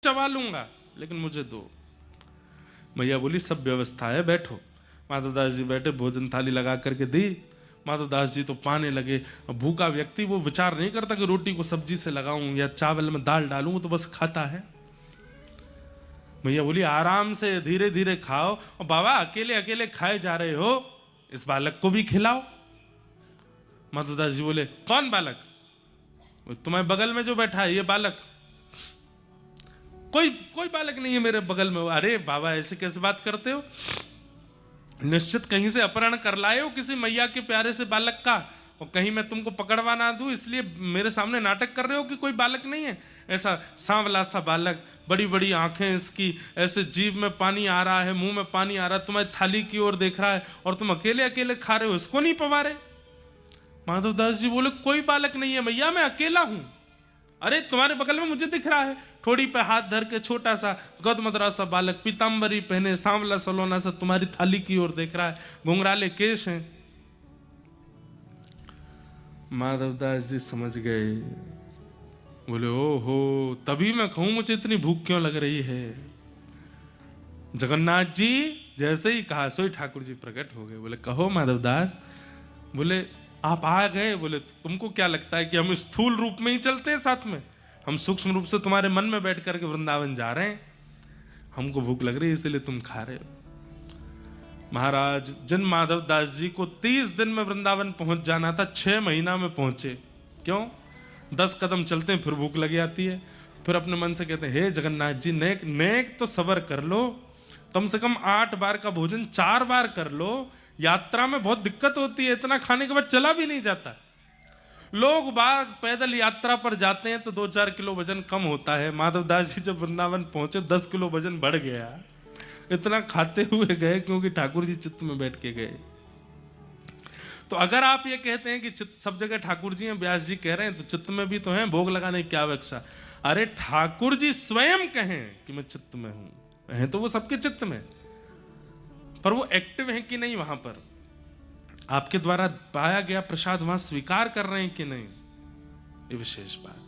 चबा लूंगा, लेकिन मुझे दो। मैया बोली सब व्यवस्था है, बैठो। माधवदास जी बैठे, भोजन थाली लगा करके दी। माधवदास जी तो पाने लगे। भूखा व्यक्ति वो विचार नहीं करता कि रोटी को सब्जी से लगाऊं या चावल में दाल डालूं, तो बस खाता है। मैया बोली आराम से धीरे धीरे खाओ, और बाबा अकेले अकेले खाए जा रहे हो, इस बालक को भी खिलाओ। माधवदास जी बोले कौन बालक? तुम्हारे बगल में जो बैठा है ये बालक? कोई बालक नहीं है मेरे बगल में। अरे बाबा ऐसे कैसे बात करते हो? निश्चित कहीं से अपहरण कर लाए हो किसी मैया के प्यारे से बालक का, और कहीं मैं तुमको पकड़वा ना दूं इसलिए मेरे सामने नाटक कर रहे हो कि कोई बालक नहीं है। ऐसा सांवला सा बालक, बड़ी बड़ी आंखें इसकी, ऐसे जीभ में पानी आ रहा है, मुंह में पानी आ रहा है, तुम्हारी थाली की ओर देख रहा है, और तुम अकेले अकेले खा रहे हो, इसको नहीं पवा रहे? माधवदास जी बोले कोई बालक नहीं है मैया, मैं अकेला हूं। अरे तुम्हारे बगल में मुझे दिख रहा है, ठोड़ी पे हाथ धर के छोटा सा गौदमदरा सा बालक, पीताम्बरी पहने, सांवला सलोना सा, तुम्हारी थाली की ओर देख रहा है, घुंघराले केश हैं। माधवदास जी समझ गए, बोले ओहो, तभी मैं कहूं मुझे इतनी भूख क्यों लग रही है। जगन्नाथ जी जैसे ही कहा सोई ठाकुर जी प्रकट हो गए। बोले कहो माधवदास। बोले आप आ गए। बोले तुमको क्या लगता है कि हम स्थूल रूप में ही चलते हैं साथ में? हम सूक्ष्म रूप से तुम्हारे मन में बैठ करके वृंदावन जा रहे हैं। हमको भूख लग रही है इसलिए तुम खा रहे हो। महाराज जिन माधवदास जी को 30 दिन में वृंदावन पहुंच जाना था, 6 महीना में पहुंचे। क्यों? 10 कदम चलते हैं फिर भूख लग जाती है, फिर अपने मन से कहते हैं हे जगन्नाथ जी नेक नेक तो सबर कर लो, कम से कम 8 बार का भोजन 4 बार कर लो। यात्रा में बहुत दिक्कत होती है, इतना खाने के बाद चला भी नहीं जाता। लोग बाग पैदल यात्रा पर जाते हैं तो 2-4 किलो वजन कम होता है। माधवदास जी जब वृंदावन पहुंचे 10 किलो वजन बढ़ गया। इतना खाते हुए गए क्योंकि ठाकुर जी चित्त में बैठ के गए। तो अगर आप ये कहते हैं कि चित्त सब जगह ठाकुर जी हैं, व्यास जी कह रहे हैं, तो चित्त में भी तो हैं, भोग लगाने की क्या अपेक्षा? अरे ठाकुर जी स्वयं कहें कि मैं चित्त में हूं, हैं तो वो सबके चित्त में, पर वो एक्टिव है कि नहीं वहां पर, आपके द्वारा पाया गया प्रसाद वहां स्वीकार कर रहे हैं कि नहीं, ये विशेष बात।